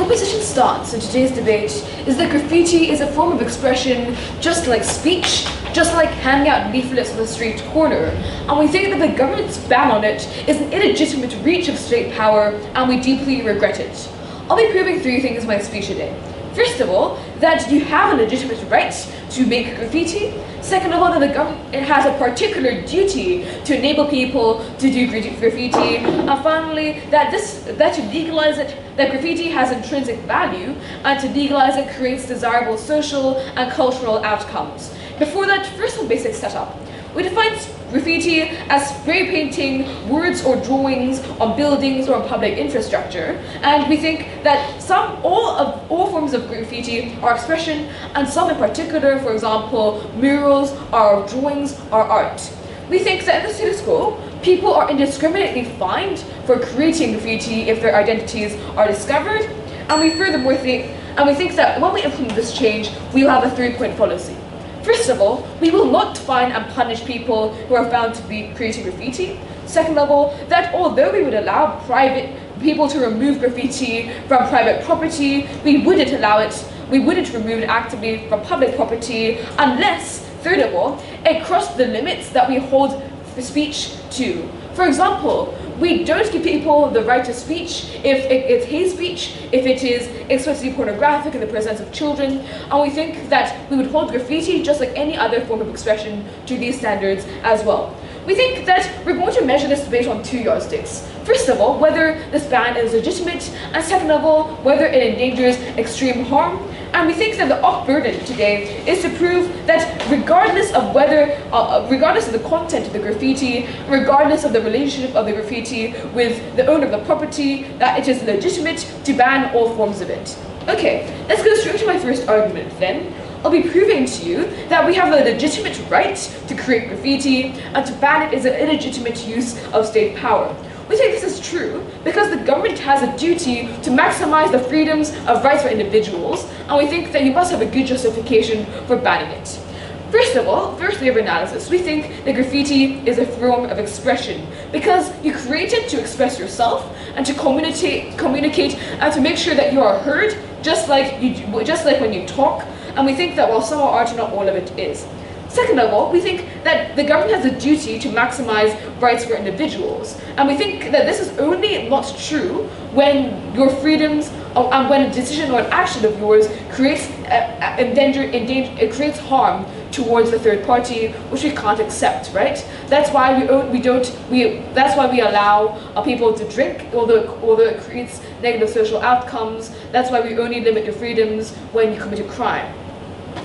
position stance in today's debate is that graffiti is a form of expression just like speech, just like handing out leaflets on the street corner, and we think that the government's ban on it is an illegitimate reach of state power, and we deeply regret it. I'll be proving three things in my speech today. First of all, that you have a legitimate right to make graffiti. Second of all, that the government has a particular duty to enable people to do graffiti. And finally, that to legalize it, that graffiti has intrinsic value, and to legalize it creates desirable social and cultural outcomes. Before that, first some basic setup. We define graffiti as spray painting words or drawings on buildings or on public infrastructure, and we think that all forms of graffiti are expression, and some in particular, for example, murals or drawings are art. We think that in the status quo, people are indiscriminately fined for creating graffiti if their identities are discovered, and we furthermore think that when we implement this change, we will have a three-point policy. First of all, we will not fine and punish people who are found to be creating graffiti. Second of all, that although we would allow private people to remove graffiti from private property, we wouldn't remove it actively from public property unless, third of all, it crossed the limits that we hold speech to. For example, we don't give people the right to speech if it's hate speech, if it is explicitly pornographic in the presence of children, and we think that we would hold graffiti just like any other form of expression to these standards as well. We think that we're going to measure this debate on two yardsticks. First of all, whether this ban is legitimate, and second of all, whether it endangers extreme harm. And we think that the burden today is to prove that regardless of the content of the graffiti, regardless of the relationship of the graffiti with the owner of the property, that it is legitimate to ban all forms of it. Okay, let's go straight to my first argument then. I'll be proving to you that we have a legitimate right to create graffiti, and to ban it is an illegitimate use of state power. We think this is true because the government has a duty to maximize the freedoms of rights for individuals, and we think that you must have a good justification for banning it. First of all, first layer of analysis, we think that graffiti is a form of expression because you create it to express yourself and to communicate and to make sure that you are heard, just like when you talk, and we think that while some are art, not all of it is. Second of all, we think that the government has a duty to maximize rights for individuals, and we think that this is only not true when your freedoms and when a decision or an action of yours creates creates harm towards the third party, which we can't accept, right? That's why that's why we allow people to drink, although it creates negative social outcomes. That's why we only limit your freedoms when you commit a crime.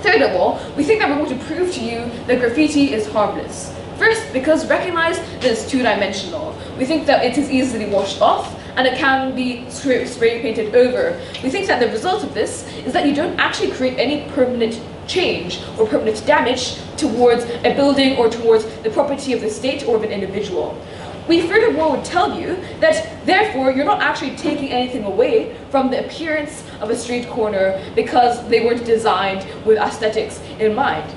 Third of all, we think that we're going to prove to you that graffiti is harmless. First, because recognize that it's two-dimensional. We think that it is easily washed off, and it can be spray painted over. We think that the result of this is that you don't actually create any permanent change or permanent damage towards a building or towards the property of the state or of an individual. We furthermore would tell you that therefore you're not actually taking anything away from the appearance of a street corner because they weren't designed with aesthetics in mind.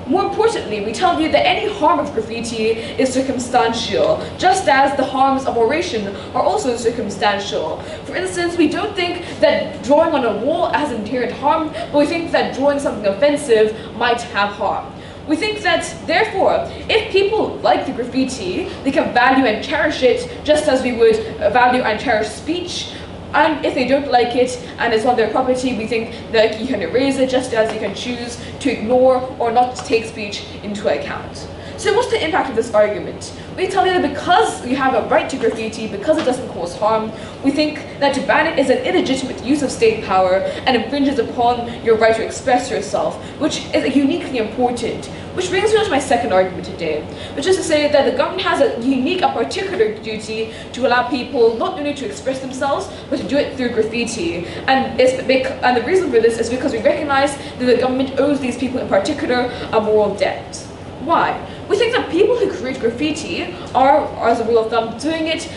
More importantly, we tell you that any harm of graffiti is circumstantial, just as the harms of oration are also circumstantial. For instance, we don't think that drawing on a wall has inherent harm, but we think that drawing something offensive might have harm. We think that, therefore, if people like the graffiti, they can value and cherish it just as we would value and cherish speech. And if they don't like it and it's on their property, we think that you can erase it just as you can choose to ignore or not to take speech into account. So what's the impact of this argument? We tell you that because you have a right to graffiti, because it doesn't cause harm, we think that to ban it is an illegitimate use of state power and infringes upon your right to express yourself, which is uniquely important. Which brings me on to my second argument today, which is to say that the government has a unique and particular duty to allow people not only to express themselves, but to do it through graffiti. And the reason for this is because we recognize that the government owes these people in particular a moral debt. Why? We think that people who create graffiti are, as a rule of thumb, doing it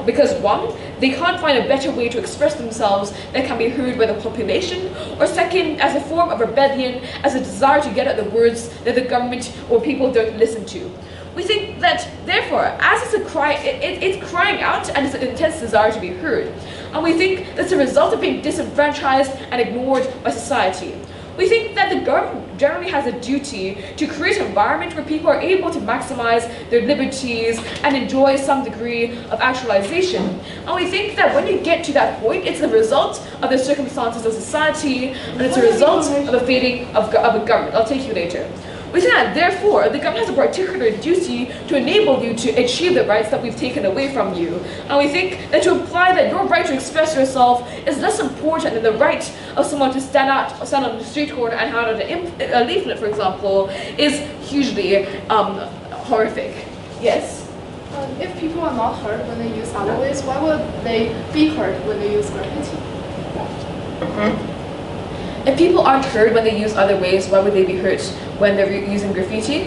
because one, they can't find a better way to express themselves that can be heard by the population, or second, as a form of rebellion, as a desire to get at the words that the government or people don't listen to. We think that, therefore, as it's crying out and it's an intense desire to be heard. And we think that's a result of being disenfranchised and ignored by society. We think that the government generally has a duty to create an environment where people are able to maximize their liberties and enjoy some degree of actualization. And we think that when you get to that point, it's the result of the circumstances of society, and it's a result of a fading of a government. I'll take you later. We say that, therefore, the government has a particular duty to enable you to achieve the rights that we've taken away from you. And we think that to imply that your right to express yourself is less important than the right of someone to stand on the street corner and hand out a leaflet, for example, is hugely horrific. Yes? If people are not heard when they use other ways, why would they be heard when they use graffiti? If people aren't heard when they use other ways, why would they be heard when they're using graffiti?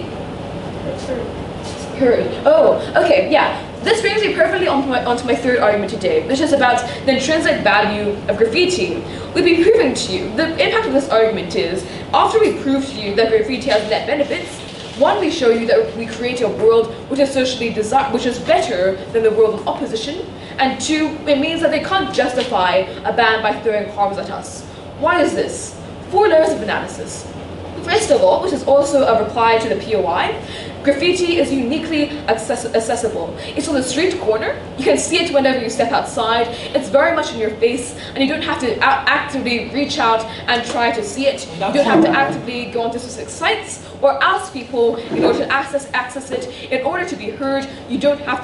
Heard. Oh, okay, yeah. This brings me perfectly onto my third argument today, which is about the intrinsic value of graffiti. We've been proving to you, the impact of this argument is, after we prove to you that graffiti has net benefits, one, we show you that we create a world which is socially which is better than the world of opposition, and two, it means that they can't justify a ban by throwing harms at us. Why is this? 4 layers of analysis. First of all, which is also a reply to the POI, graffiti is uniquely accessible. It's on the street corner, you can see it whenever you step outside, it's very much in your face, and you don't have to actively reach out and try to see it. You don't have to actively go onto specific sites or ask people in order to access it. In order to be heard, you don't have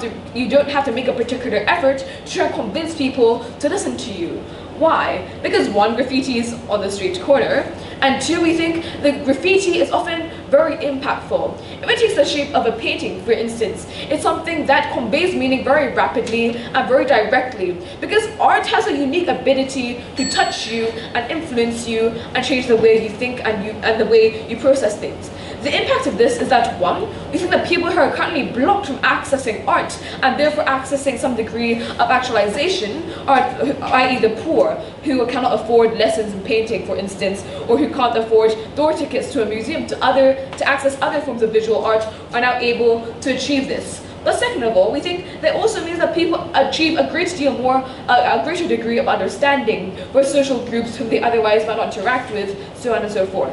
to make a particular effort to try and convince people to listen to you. Why? Because one, graffiti is on the street corner, and two, we think the graffiti is often very impactful. If it takes the shape of a painting, for instance, it's something that conveys meaning very rapidly and very directly, because art has a unique ability to touch you and influence you and change the way you think and the way you process things. The impact of this is that, one, we think that people who are currently blocked from accessing art and therefore accessing some degree of actualization are, i.e. the poor, who cannot afford lessons in painting, for instance, or who can't afford door tickets to a museum to access other forms of visual art, are now able to achieve this. But second of all, we think that also means that people achieve a great deal more, a greater degree of understanding for social groups whom they otherwise might not interact with, so on and so forth.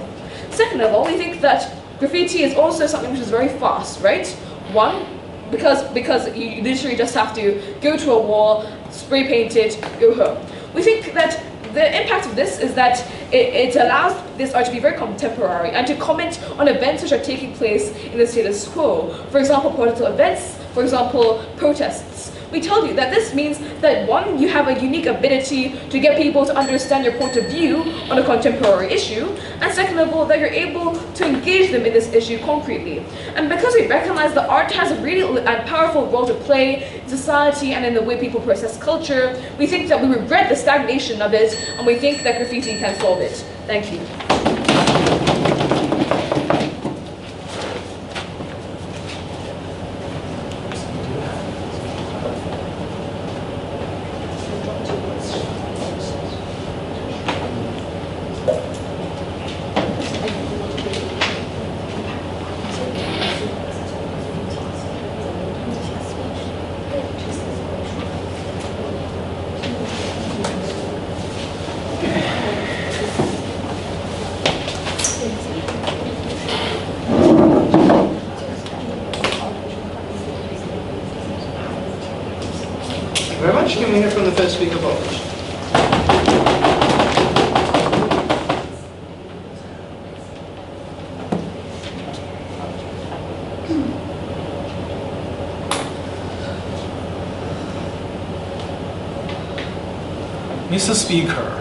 Second of all, we think that graffiti is also something which is very fast, right? One, because you literally just have to go to a wall, spray paint it, go home. We think that the impact of this is that it allows this art to be very contemporary and to comment on events which are taking place in the status quo. For example, political events, for example, protests. We told you that this means that, one, you have a unique ability to get people to understand your point of view on a contemporary issue, and second of all, that you're able to engage them in this issue concretely. And because we recognize that art has a really and powerful role to play in society and in the way people process culture, we think that we regret the stagnation of it, and we think that graffiti can solve it. Thank you. Very much. Can we hear from the first speaker, please? Mr. Speaker,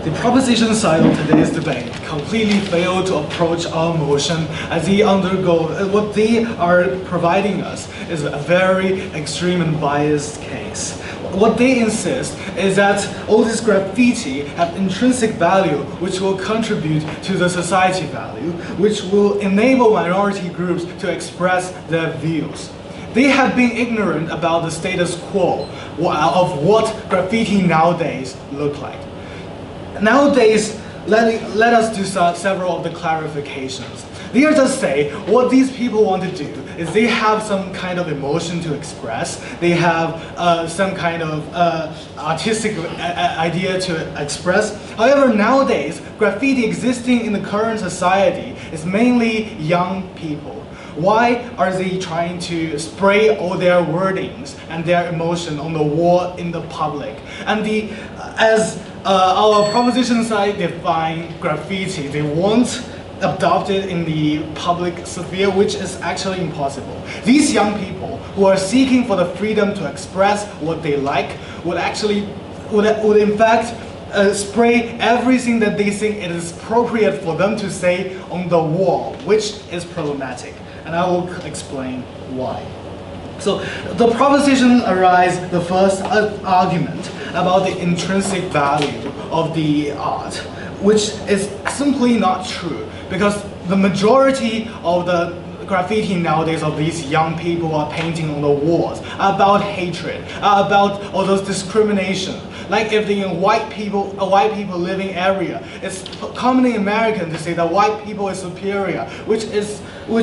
the proposition side of today's debate completely failed to approach our motion as what they are providing us is a very extreme and biased case. What they insist is that all this graffiti have intrinsic value which will contribute to the society value, which will enable minority groups to express their views. They have been ignorant about the status quo of what graffiti nowadays look like. Nowadays, let us do several of the clarifications. They are just saying what these people want to do is they have some kind of emotion to express. They have some kind of artistic idea to express. However, nowadays, graffiti existing in the current society is mainly young people. Why are they trying to spray all their wordings and their emotion on the wall in the public? And as our proposition side define graffiti, they want adopted in the public sphere, which is actually impossible. These young people who are seeking for the freedom to express what they like would in fact spray everything that they think it is appropriate for them to say on the wall, which is problematic. And I will explain why. So the proposition arises the first argument about the intrinsic value of the art, which is simply not true, because the majority of the graffiti nowadays of these young people are painting on the walls about hatred, about all those discrimination. Like if in a white people living area, it's commonly American to say that white people is superior, which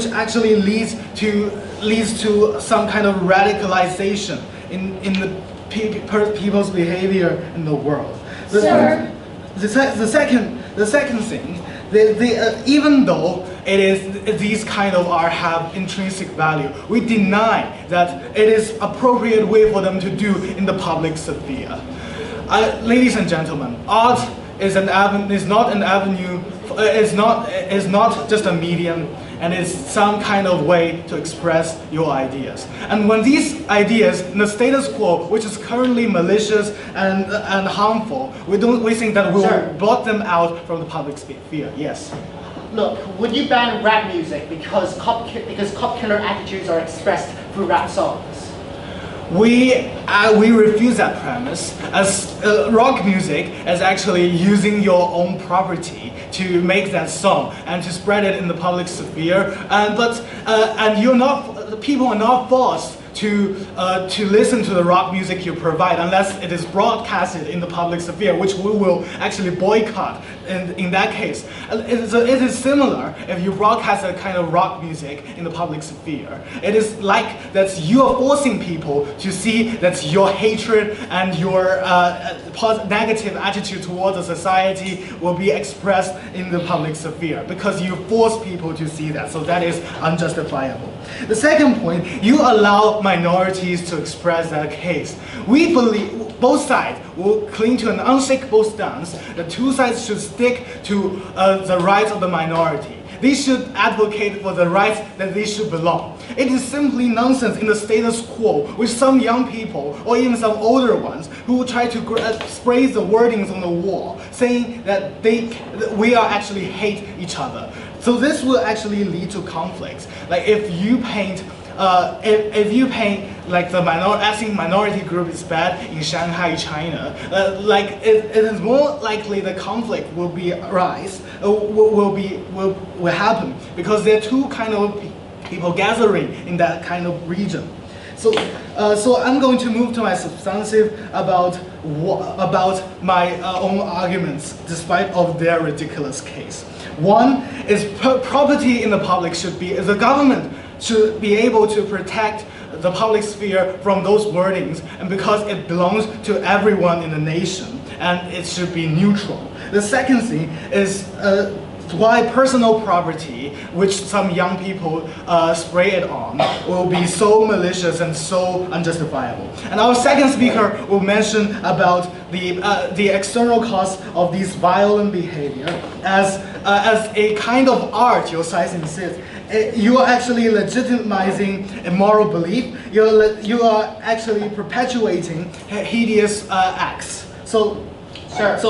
actually leads to some kind of radicalization in the people's behavior in the world. Sir. The second thing, even though it is these kind of art have intrinsic value, we deny that it is appropriate way for them to do in the public sphere. Ladies and gentlemen, art is not an avenue. Is not just a medium, and it's some kind of way to express your ideas. And when these ideas in the status quo, which is currently malicious and harmful, we think that we will blot them out from the public sphere. Yes. Look, would you ban rap music because cop killer attitudes are expressed through rap songs? We refuse that premise, as rock music is actually using your own property to make that song and to spread it in the public sphere. And people are not forced to listen to the rock music you provide unless it is broadcasted in the public sphere, which we will actually boycott in that case. It is similar if you broadcast that kind of rock music in the public sphere. It is like that you are forcing people to see that your hatred and your negative attitude towards the society will be expressed in the public sphere, because you force people to see that, so that is unjustifiable. The second point, you allow minorities to express that case. We believe both sides will cling to an unshakable stance. The two sides should stick to the rights of the minority. They should advocate for the rights that they should belong. It is simply nonsense in the status quo with some young people or even some older ones who will try to spray the wordings on the wall, saying that we are actually hate each other. So this will actually lead to conflicts. Like if you paint like the ethnic minority group is bad in Shanghai, China, it is more likely the conflict will happen, because there are two kind of people gathering in that kind of region. So I'm going to move to my substantive about my own arguments, despite of their ridiculous case. One is property in the public the government should be able to protect the public sphere from those wordings, and because it belongs to everyone in the nation, and it should be neutral. The second thing is why personal property, which some young people spray it on, will be so malicious and so unjustifiable. And our second speaker will mention about the external cause of this violent behavior as a kind of art, your science insists. You are actually legitimizing a moral belief. You are actually perpetuating hideous acts. So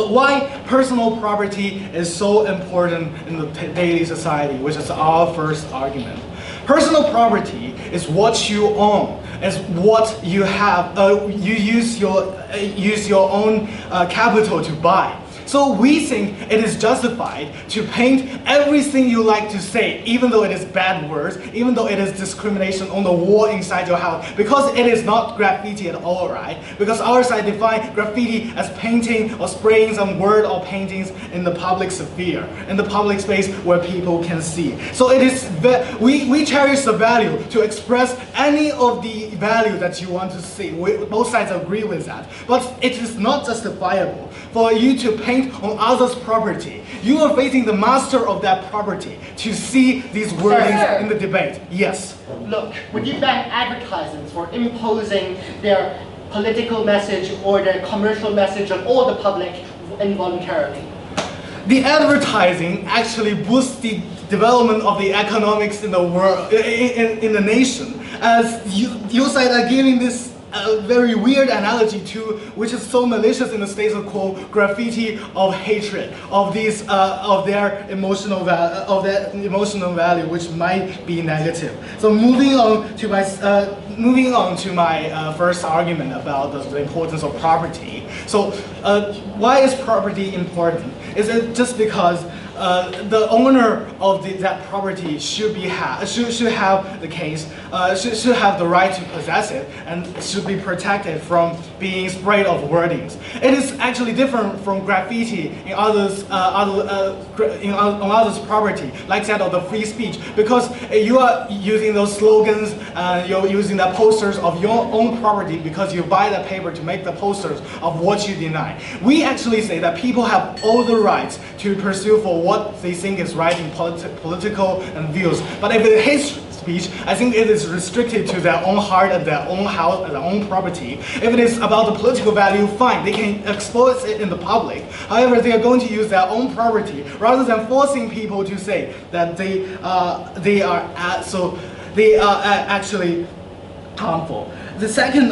why personal property is so important in the daily society, which is our first argument. Personal property is what you own, is what you have. You use your own capital to buy. So we think it is justified to paint everything you like to say, even though it is bad words, even though it is discrimination on the wall inside your house, because it is not graffiti at all, right? Because our side define graffiti as painting or spraying some word or paintings in the public sphere, in the public space where people can see. So it is, we cherish the value to express any of the value that you want to see. Both sides agree with that. But it is not justifiable for you to paint on others' property. You are facing the master of that property to see these wordings in the debate. Yes. Look, would you ban advertisements for imposing their political message or their commercial message on all the public involuntarily? The advertising actually boosts the development of the economics in the world, in the nation. As you said, are giving this very weird analogy to, which is so malicious in the status quo, graffiti of hatred, of these, of their emotional value, which might be negative. So moving on to my first argument about the importance of property. So why is property important? Is it just because the owner of that property should have the case, should have the right to possess it, and should be protected from being sprayed of wordings. It is actually different from graffiti in others, on others' property, like that of the free speech, because you are using those slogans, you're using the posters of your own property because you buy the paper to make the posters of what you deny. We actually say that people have all the rights to pursue for what they think is right in political and views. But if it is speech, I think it is restricted to their own heart and their own house and their own property. If it is about the political value, fine, they can expose it in the public. However, they are going to use their own property rather than forcing people to say that they are actually harmful. The second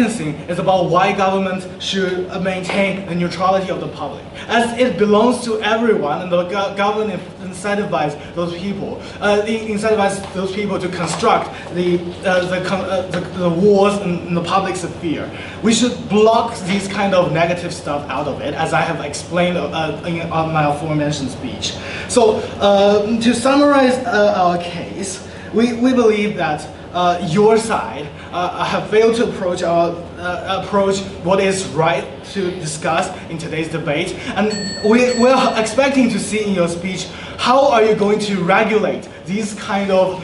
thing is about why government should maintain the neutrality of the public, as it belongs to everyone, and the government incentivizes those people, to construct the walls in the public sphere. We should block these kind of negative stuff out of it, as I have explained in my aforementioned speech. So to summarize our case, we believe that your side have failed to approach what is right to discuss in today's debate, and we're expecting to see in your speech how are you going to regulate these kind of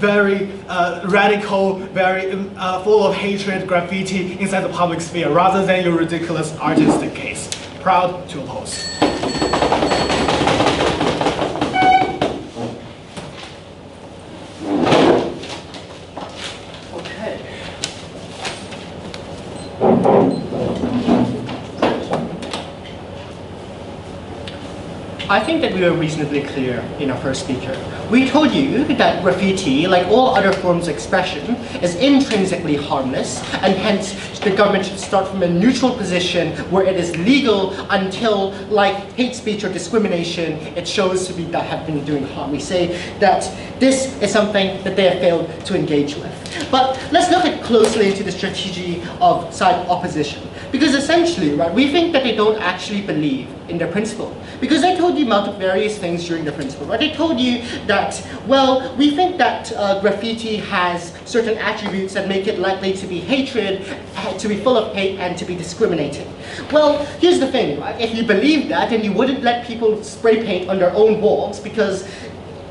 very radical, very full of hatred graffiti inside the public sphere, rather than your ridiculous artistic case. Proud to oppose. I think that we were reasonably clear in our first speaker. We told you that graffiti, like all other forms of expression, is intrinsically harmless, and hence the government should start from a neutral position where it is legal until, like hate speech or discrimination, it shows to be that have been doing harm. We say that this is something that they have failed to engage with. But let's look closely into the strategy of side opposition. Because essentially, right, we think that they don't actually believe in their principle. Because they told you various things during the principle, right? They told you that, well, we think that graffiti has certain attributes that make it likely to be hatred, to be full of hate, and to be discriminating. Well, here's the thing, right? If you believe that, then you wouldn't let people spray paint on their own walls, because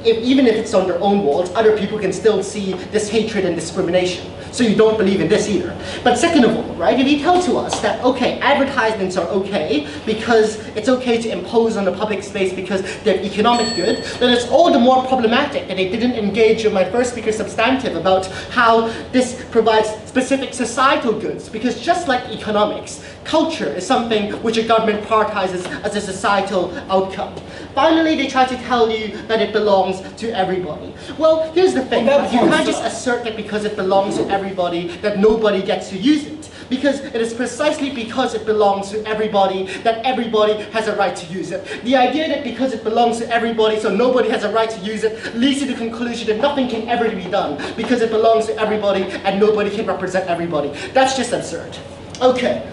even if it's on their own walls, other people can still see this hatred and discrimination. So you don't believe in this either. But second of all, right, if you tell to us that, okay, advertisements are okay because it's okay to impose on the public space because they're economic good, then it's all the more problematic that they didn't engage in my first speaker's substantive about how this provides specific societal goods. Because just like economics, culture is something which a government prioritizes as a societal outcome. Finally, they try to tell you that it belongs to everybody. Well, here's the thing, right? You can't just assert that because it belongs to everybody that nobody gets to use it. Because it is precisely because it belongs to everybody that everybody has a right to use it. The idea that because it belongs to everybody so nobody has a right to use it leads to the conclusion that nothing can ever be done because it belongs to everybody and nobody can represent everybody. That's just absurd. Okay.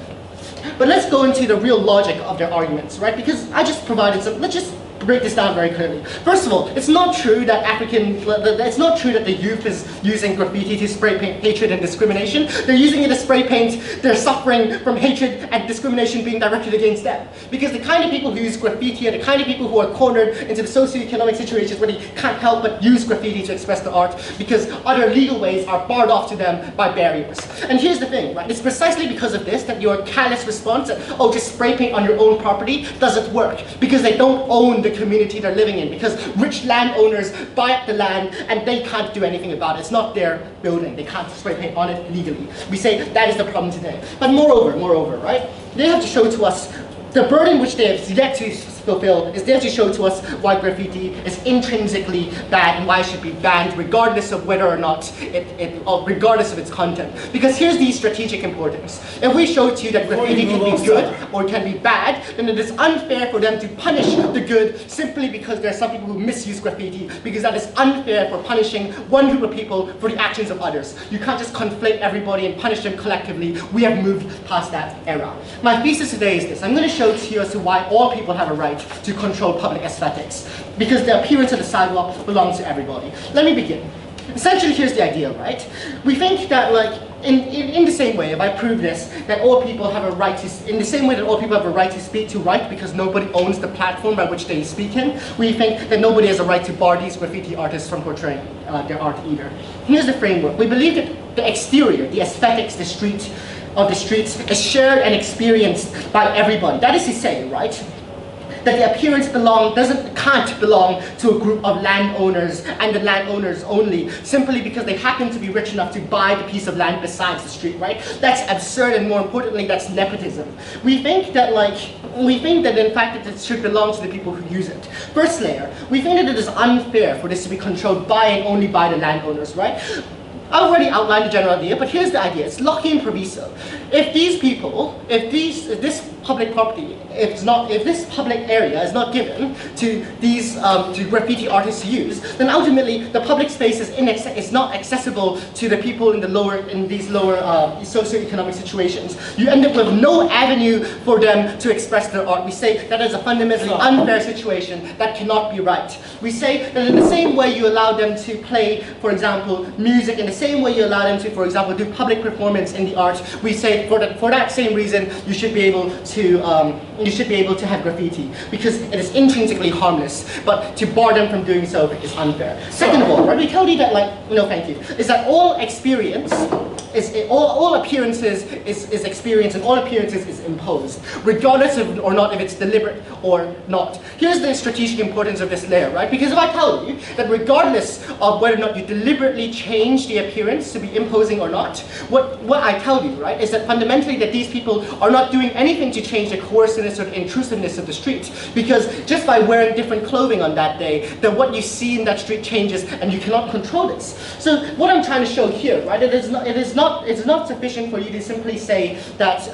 But let's go into the real logic of their arguments, right? Because I just provided some, let's just break this down very clearly. First of all, it's not true that it's not true that the youth is using graffiti to spray paint hatred and discrimination. They're using it to spray paint their suffering from hatred and discrimination being directed against them. Because the kind of people who use graffiti are the kind of people who are cornered into the socio-economic situations where they can't help but use graffiti to express their art because other legal ways are barred off to them by barriers. And here's the thing, right? It's precisely because of this that your callous response that, oh, just spray paint on your own property doesn't work. Because they don't own the community they're living in, because rich landowners buy up the land and they can't do anything about it. It's not their building. They can't spray paint on it legally. We say that is the problem today. But moreover, right? They have to show to us the burden which they have yet to fulfill is there to show to us why graffiti is intrinsically bad and why it should be banned regardless of whether or not regardless of its content. Because here's the strategic importance. If we show to you that graffiti can be good or can be bad, then it is unfair for them to punish the good simply because there are some people who misuse graffiti, because that is unfair for punishing one group of people for the actions of others. You can't just conflate everybody and punish them collectively. We have moved past that era. My thesis today is this. I'm going to show to you as to why all people have a right to control public aesthetics, because the appearance of the sidewalk belongs to everybody. Let me begin. Essentially, here's the idea, right? We think that, like, in the same way, if I prove this, that all people have a right to, in the same way that all people have a right to speak to write because nobody owns the platform by which they speak in, we think that nobody has a right to bar these graffiti artists from portraying their art either. Here's the framework. We believe that the exterior, the aesthetics, the streets is shared and experienced by everybody. That is to say, right, that the appearance can't belong to a group of landowners and the landowners only, simply because they happen to be rich enough to buy the piece of land besides the street, right? That's absurd, and more importantly, that's nepotism. We think that in fact that it should belong to the people who use it. First layer, we think that it is unfair for this to be controlled by and only by the landowners, right? I've already outlined the general idea, but here's the idea. It's lock-in proviso. If this public property, if this public area is not given to these to graffiti artists to use, then ultimately the public space is not accessible to the people in these lower socioeconomic situations. You end up with no avenue for them to express their art. We say that is a fundamentally unfair situation that cannot be right. We say that in the same way you allow them to play, for example, music, in the same way you allow them to, for example, do public performance in the art, we say for that same reason you should be able to have graffiti, because it is intrinsically harmless, but to bar them from doing so is unfair. Second of all, right, we tell you that, like, no thank you, is that all experience all appearances is experience, and all appearances is imposed, regardless of or not if it's deliberate or not. Here's the strategic importance of this layer, right? Because if I tell you that regardless of whether or not you deliberately change the appearance to be imposing or not, what I tell you, right, is that fundamentally that these people are not doing anything to change the coarseness or the intrusiveness of the street, because just by wearing different clothing on that day, then what you see in that street changes, and you cannot control this. So what I'm trying to show here, right, it is not sufficient for you to simply say that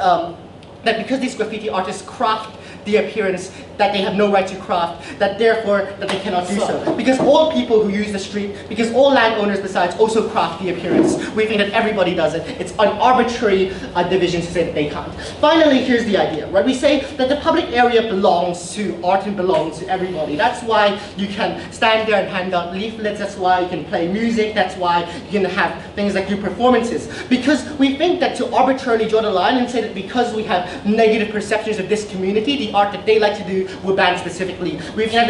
that because these graffiti artists craft the appearance that they have no right to craft, that therefore that they cannot do so. Because all people who use the street, because all landowners besides also craft the appearance, we think that everybody does it. It's an arbitrary division to say that they can't. Finally, here's the idea, right? We say that the public area belongs to art and belongs to everybody. That's why you can stand there and hand out leaflets, that's why you can play music, that's why you can have things like do performances. Because we think that to arbitrarily draw the line and say that because we have negative perceptions of this community, the art that they like to do will ban specifically, we think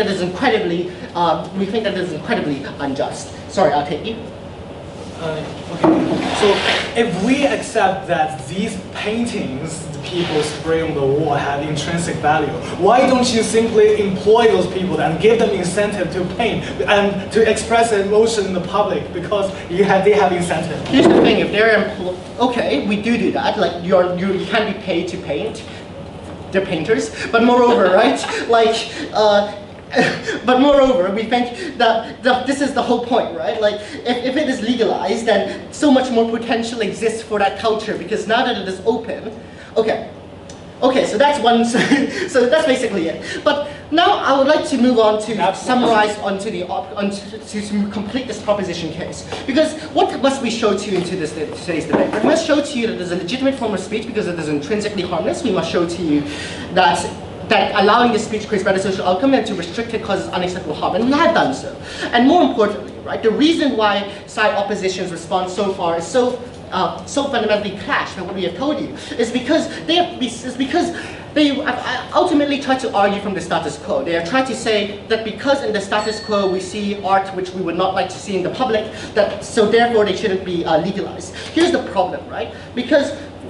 that is incredibly unjust. Sorry, I'll take you. Okay. So if we accept that these paintings the people spray on the wall have intrinsic value, why don't you simply employ those people and give them incentive to paint and to express emotion in the public, because they have incentive? Here's the thing: if they're okay, we do that. Like you can be paid to paint. They're painters, but moreover, right? Like. But moreover, we think that this is the whole point, right? Like, if it is legalized, then so much more potential exists for that culture, because now that it is open, okay, so that's one, so that's basically it. But Now, I would like to move on to summarize to complete this proposition case. Because what must we show to you in today's debate? We must show to you that there's a legitimate form of speech because it is intrinsically harmless. We must show to you that allowing this speech creates better social outcome and to restrict it causes unacceptable harm, and we have done so. And more importantly, right, the reason why side opposition's response so far is so fundamentally clashed with what we have told you is because they ultimately try to argue from the status quo. They have tried to say that because in the status quo we see art which we would not like to see in the public, so therefore they shouldn't be legalized. Here's the problem, right?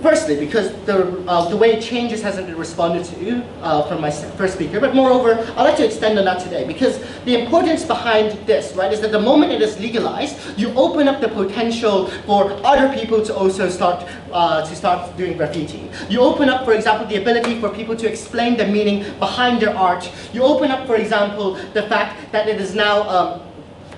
Firstly, because the way changes hasn't been responded to from my first speaker, but moreover, I'd like to extend on that today, because the importance behind this, right, is that the moment it is legalized, you open up the potential for other people to also start doing graffiti. You open up, for example, the ability for people to explain the meaning behind their art. You open up, for example, the fact that it is now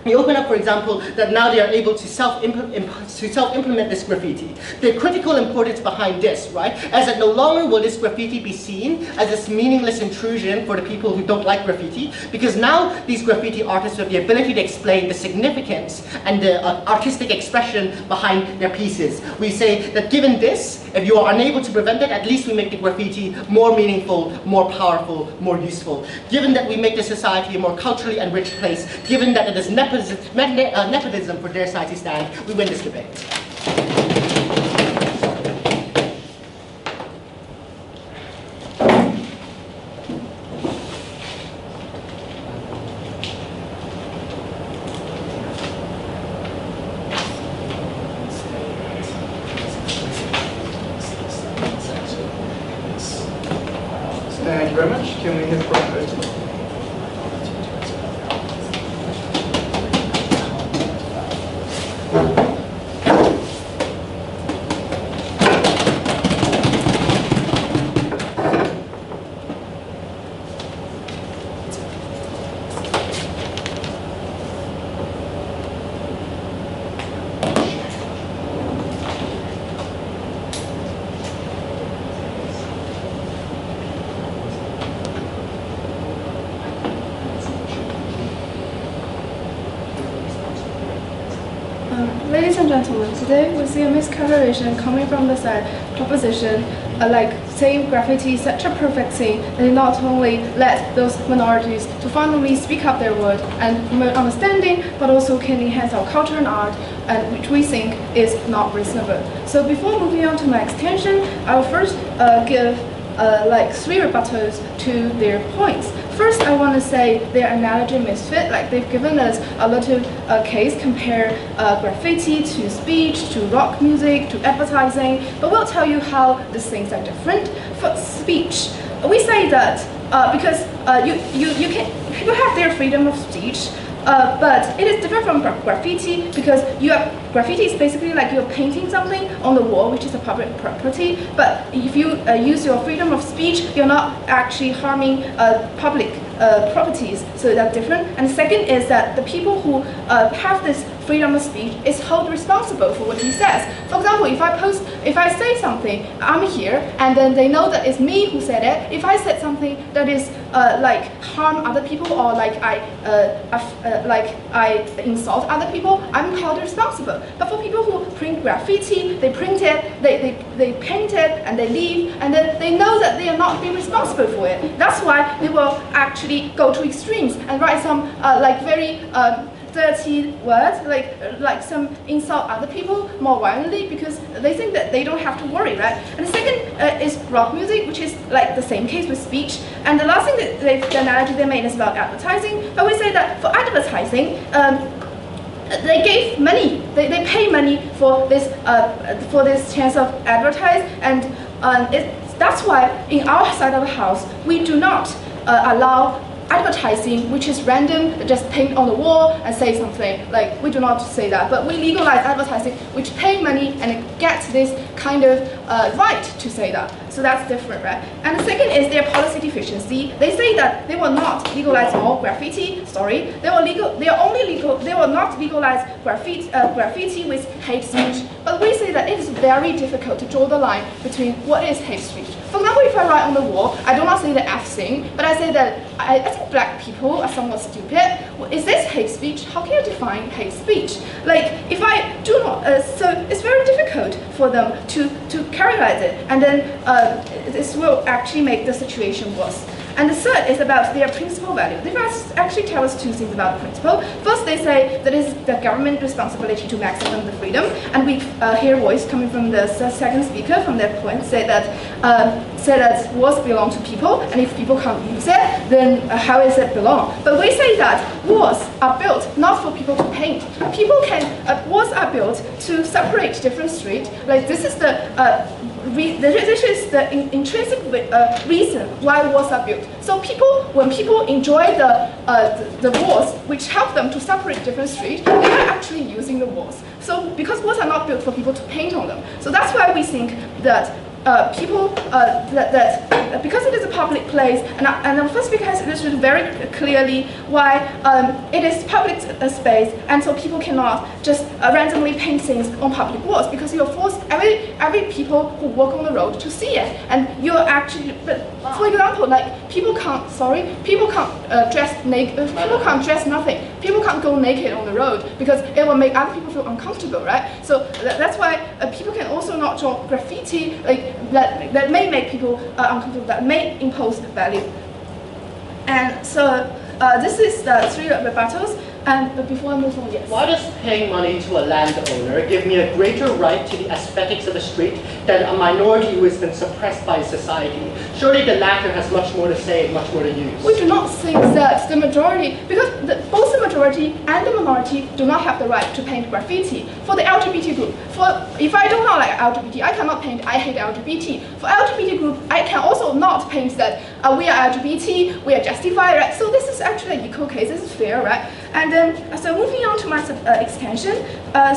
you open up, for example, that now they are able to self-implement this graffiti. The critical importance behind this, right, is that no longer will this graffiti be seen as this meaningless intrusion for the people who don't like graffiti, because now these graffiti artists have the ability to explain the significance and the artistic expression behind their pieces. We say that given this, if you are unable to prevent it, at least we make the graffiti more meaningful, more powerful, more useful. Given that we make the society a more culturally enriched place, given that it is nepotism for their side to stand, we win this debate. Thank you very much. Can we hear from Rachel? Ladies and gentlemen, today we see a miscalculation coming from the side proposition, like saying graffiti is such a perfect thing that it not only let those minorities to finally speak up their word and promote understanding, but also can enhance our culture and art, and which we think is not reasonable. So before moving on to my extension, I will first give like 3 rebuttals to their points. First, I want to say their analogy misfit. Like they've given us a lot of case compare graffiti to speech, to rock music, to advertising. But we'll tell you how these things are different. For speech, we say that because people have their freedom of speech. But it is different from graffiti because graffiti is basically like you're painting something on the wall, which is a public property. But if you use your freedom of speech, you're not actually harming public properties. So that's different. And the second is that the people who have this freedom of speech is held responsible for what he says. For example, if I say something, I'm here, and then they know that it's me who said it. If I said something that is like harm other people or like I insult other people, I'm held responsible. But for people who print graffiti, they print it, they paint it, and they leave, and then they know that they are not being responsible for it. That's why they will actually go to extremes and write some like very dirty words, like some insult other people more violently because they think that they don't have to worry, right? And the second is rock music, which is like the same case with speech. And the last thing that the analogy they made is about advertising. But we say that for advertising, they gave money, they pay money for this chance of advertise, and that's why in our side of the house we do not allow advertising, which is random, just paint on the wall and say something. Like, we do not say that, but we legalize advertising, which pay money and get this kind of right to say that. So that's different, right? And the second is their policy deficiency. They say that they will not legalize all graffiti. Sorry, they will not legalize graffiti with hate speech. But we say that it is very difficult to draw the line between what is hate speech, For example, if I write on the wall, I do not say the F thing, but I say that I think black people are somewhat stupid. Well, is this hate speech? How can you define hate speech? Like, if I do not, so it's very difficult for them to characterize it, and then this will actually make the situation worse. And the third is about their principal value. They actually tell us two things about the principle. First, they say that it's the government responsibility to maximum the freedom, and we hear a voice coming from the second speaker from that point say that words belong to people, and if people can't use it, then how is it belong? But we say that words are built not for people to paint. Words are built to separate different streets. Like this is the intrinsic reason why walls are built. So when people enjoy the walls, which help them to separate different streets, they are actually using the walls. So because walls are not built for people to paint on them. So that's why we think that because it is a public place, and the first speaker has illustrated very clearly why it is public space, and so people cannot just randomly paint things on public walls, because you force every people who walk on the road to see it, and you're actually, for example, like people can't dress naked, people can't dress nothing, people can't go naked on the road because it will make other people feel uncomfortable, right? So that's why people can also not draw graffiti like that may make people uncomfortable, that may impose value. And so this is the three rebuttals. And before I move on, yes. Why does paying money to a landowner give me a greater right to the aesthetics of a street than a minority who has been suppressed by society? Surely the latter has much more to say and much more to use. We do not think that the majority, because both the majority and the minority do not have the right to paint graffiti. For the LGBT group, if I do not like LGBT, I cannot paint I hate LGBT. For LGBT group, I can also not paint that we are LGBT, we are justified, right? So this is actually an equal case, this is fair, right? And then, so moving on to my extension,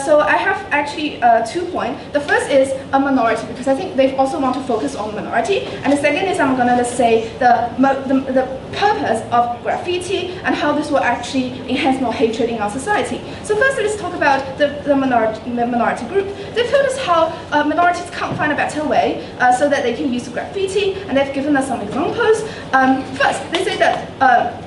so I have actually 2 points. The first is a minority, because I think they also want to focus on minority. And the second is I'm going to say the purpose of graffiti and how this will actually enhance more hatred in our society. So first, let's talk about the minority group. They've told us how minorities can't find a better way so that they can use graffiti, and they've given us some examples. First, they say that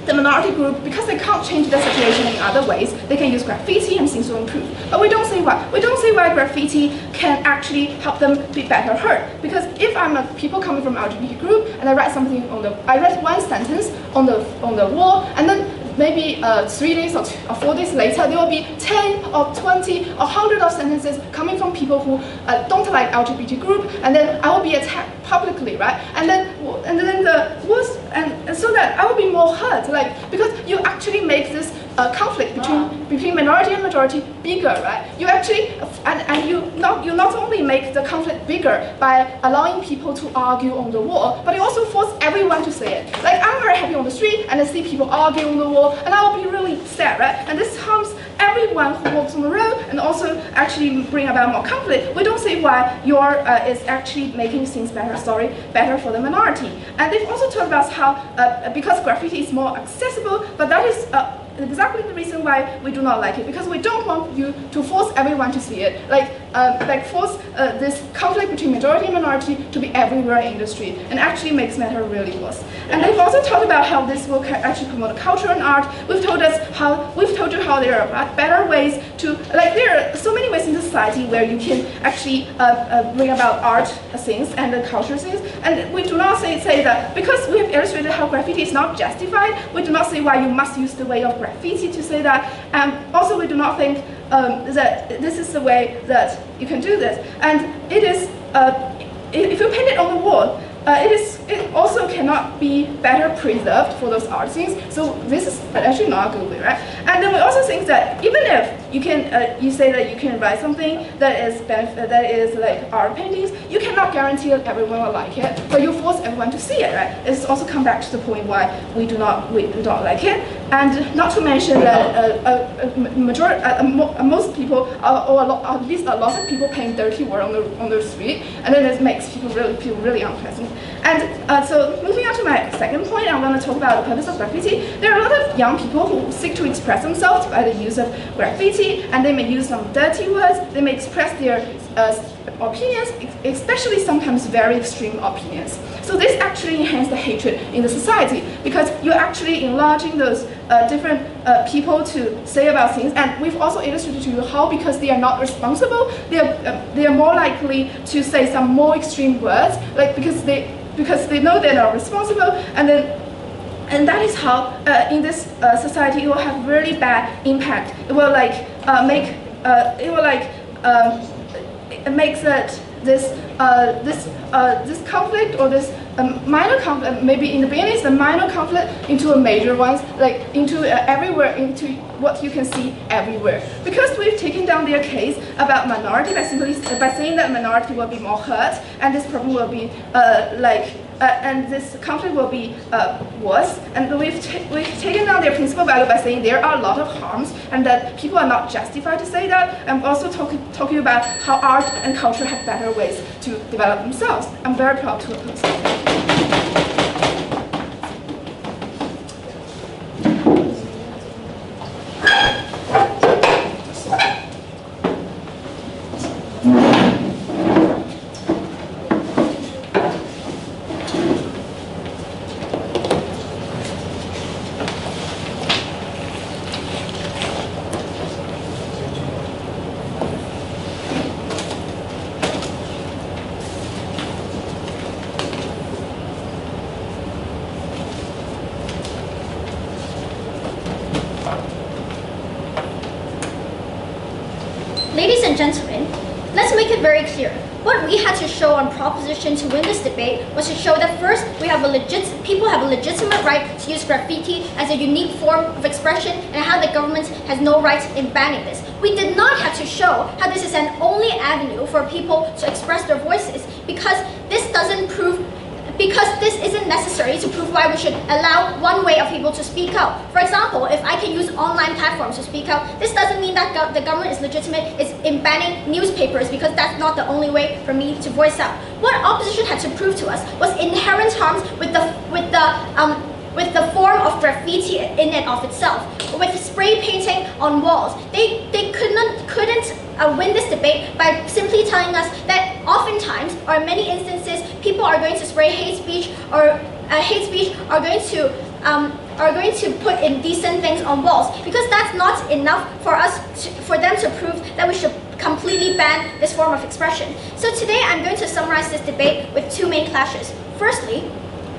the minority group, because they can't change the situation in other ways, they can use graffiti and things will improve. But we don't say why. We don't say why graffiti can actually help them be better heard. Because if I'm a people coming from LGBT group and I write something I write one sentence on the wall, and then maybe 3 days or 4 days later, there will be 10 or 20 or 100 of sentences coming from people who don't like LGBT group, and then I will be attacked publicly, right? And then the worst, and so that I will be more hurt, like, because you actually make this conflict between minority and majority bigger, right? You actually, and you not only make the conflict bigger by allowing people to argue on the wall, but you also force everyone to say it. Like, I'm very happy on the street and I see people argue on the wall, and I will be really sad, right? And this harms everyone who walks on the road, and also actually bring about more conflict. We don't see why your is actually making things better for the minority. And they've also talked about how because graffiti is more accessible, but that is exactly the reason why we do not like it, because we don't want you to force everyone to see it, like force this conflict between majority and minority to be everywhere in the street, and actually makes matter really worse. And they've also talked about how this will actually promote culture and art. We've told you how there are better ways to, like, there are so many ways in society where you can actually bring about art things and the culture things, and we do not say that because we have illustrated how graffiti is not justified, we do not say why you must use the way of graffiti to say that. Also, we do not think that this is the way that you can do this. And it is, if you paint it on the wall, it also cannot be better preserved for those art things. So this is actually not a good way, right? And then we also think that even if you can, you say that you can write something that is like art paintings, you cannot guarantee that everyone will like it, but you force everyone to see it, right? It's also come back to the point why we do not like it, and not to mention that most people, or at least a lot of people, paint dirty work on the street, and then it makes people feel really unpleasant. And so moving on to my second point, I'm going to talk about the purpose of graffiti. There are a lot of young people who seek to express themselves by the use of graffiti, and they may use some dirty words. They may express their opinions, especially sometimes very extreme opinions. So this actually enhances the hatred in the society because you're actually enlarging those different people to say about things. And we've also illustrated to you how, because they are not responsible, they are more likely to say some more extreme words, like because they know they're not responsible, and that is how in this society it will have really bad impact. It will it makes it this conflict or this minor conflict, maybe in the beginning it's a minor conflict, into a major one, like into everywhere, into what you can see everywhere. Because we've taken down their case about minority by saying that minority will be more hurt, and this problem will be and this conflict will be worse. And we've taken down their principal value by saying there are a lot of harms and that people are not justified to say that. And also talking about how art and culture have better ways to develop themselves. I'm very proud to oppose that. Ladies and gentlemen, let's make it very clear. What we had to show on proposition to win this debate was to show that first, people have a legitimate right to use graffiti as a unique form of expression and how the government has no right in banning this. We did not have to show how this is an only avenue for people to express their voices because this isn't necessary to prove why we should allow one way of people to speak out. For example, if I can use online platforms to speak out, this doesn't mean that the government is legitimate in banning newspapers because that's not the only way for me to voice out. What opposition had to prove to us was inherent harms with the form of graffiti in and of itself, with spray painting on walls. They couldn't win this debate by simply telling us that oftentimes, or in many instances, people are going to spray hate speech or are going to put indecent things on walls, because that's not enough for them to prove that we should completely ban this form of expression. So today I'm going to summarize this debate with two main clashes. Firstly,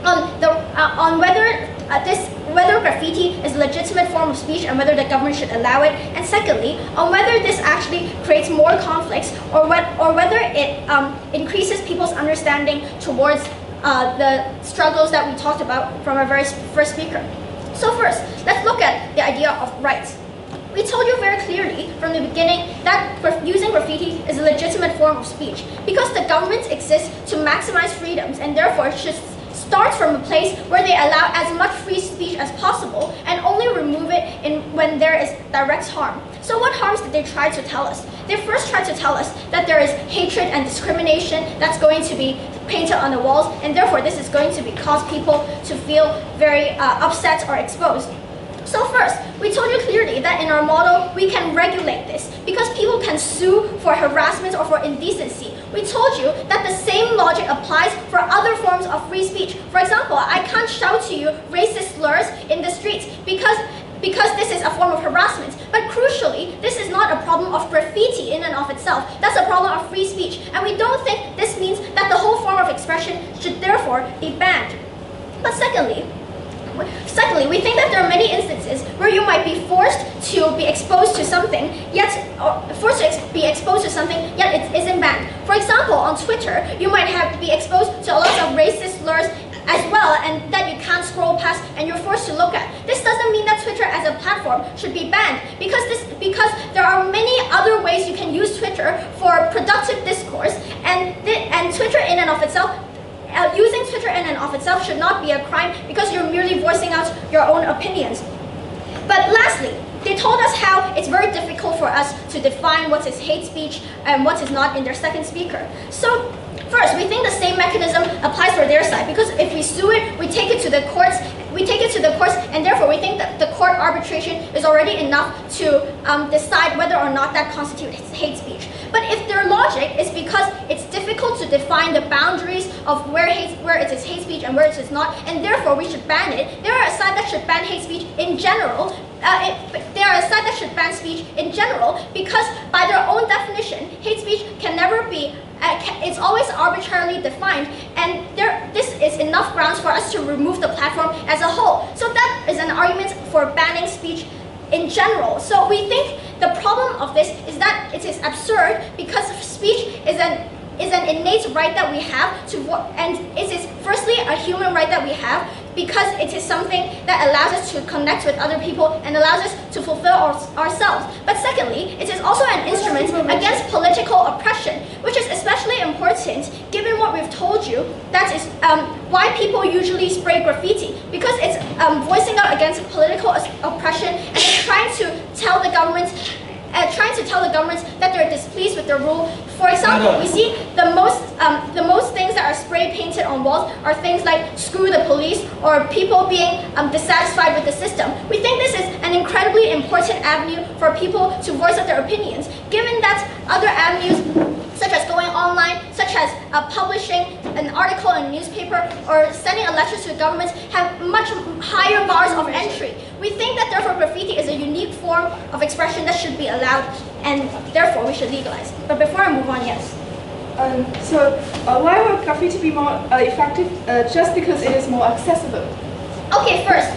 on whether graffiti is a legitimate form of speech and whether the government should allow it, and secondly, on whether this actually creates more conflicts or whether it increases people's understanding towards the struggles that we talked about from our very first speaker. So first, let's look at the idea of rights. We told you very clearly from the beginning that using graffiti is a legitimate form of speech because the government exists to maximize freedoms and therefore it should start from a place where they allow as much free speech as possible and only remove it when there is direct harm. So what harms did they try to tell us? They first tried to tell us that there is hatred and discrimination that's going to be painted on the walls, and therefore this is going to cause people to feel very upset or exposed. So first, we told you clearly that in our model, we can regulate this because people can sue for harassment or for indecency. We told you that the same logic applies for other forms of free speech. For example, I can't shout to you racist slurs in the streets because this is a form of harassment. But crucially, this is not a problem of graffiti in and of itself. That's a problem of free speech. And we don't think this means that the whole form of expression should therefore be banned. But secondly, we think that there are many instances where you might be forced to be exposed to something, yet it isn't banned. For example, on Twitter, you might be exposed to a lot of racist slurs as well, and that you can't scroll past and you're forced to look at. This doesn't mean that Twitter as a platform should be banned because there are many other ways you can use Twitter for productive discourse, and Twitter in and of itself. Using Twitter in and of itself should not be a crime because you're merely voicing out your own opinions. But lastly, they told us how it's very difficult for us to define what is hate speech and what is not in their second speaker. So first, we think the same mechanism applies for their side because if we sue it, we take it to the courts, and therefore we think that the court arbitration is already enough to decide whether or not that constitutes hate speech. But if their logic is because it's difficult to define the boundaries of where it is hate speech and where it is not, and therefore we should ban it, there are a side that should ban hate speech in general. There are a side that should ban speech in general because by their own definition, hate speech can never be, it's always arbitrarily defined, and this is enough grounds for us to remove the platform as a whole. So that is an argument for banning speech in general. So we think the problem of this is that it is absurd because speech is an innate right that we have and it is firstly a human right that we have because it is something that allows us to connect with other people and allows us to fulfill ourselves. But secondly, it is also an instrument against political oppression, which is especially important given what we've told you. That is why people usually spray graffiti, because it's voicing out against political oppression and it's trying to tell the government that they're displeased with their rule. For example, we see the most things that are spray painted on walls are things like "screw the police" or people being dissatisfied with the system. We think this is an incredibly important avenue for people to voice out their opinions, given that other avenues such as going online, such as publishing an article in a newspaper or sending a letter to governments have much higher bars of entry. We think that therefore graffiti is a unique form of expression that should be allowed and therefore we should legalize. But before I move on, yes. Why would graffiti be more effective just because it is more accessible? Okay, first,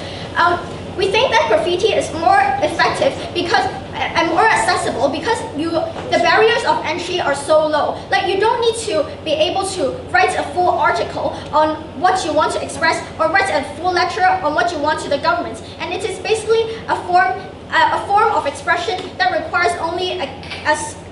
we think that graffiti is more effective because and more accessible because the barriers of entry are so low. Like you don't need to be able to write a full article on what you want to express or write a full lecture on what you want to the government. And it is basically a form of expression that requires only a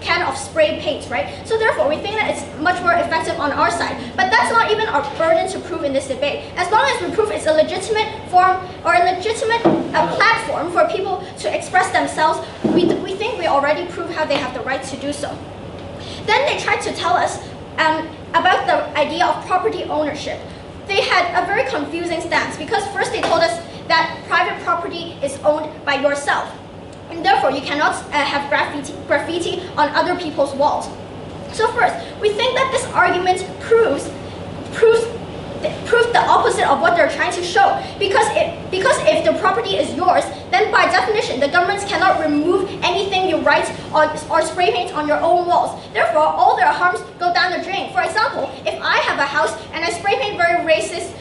can of spray paint, right? So therefore, we think that it's much more effective on our side. But that's not even our burden to prove in this debate. As long as we prove it's a legitimate form or a legitimate platform for people to express themselves, we think we already prove how they have the right to do so. Then they tried to tell us about the idea of property ownership. They had a very confusing stance because first they told us that private property is owned by yourself. And therefore, you cannot have graffiti on other people's walls. So first, we think that this argument proves the opposite of what they're trying to show. Because if the property is yours, then by definition, the governments cannot remove anything you write or spray paint on your own walls. Therefore, all their harms go down the drain. For example, if I have a house and I spray paint very racist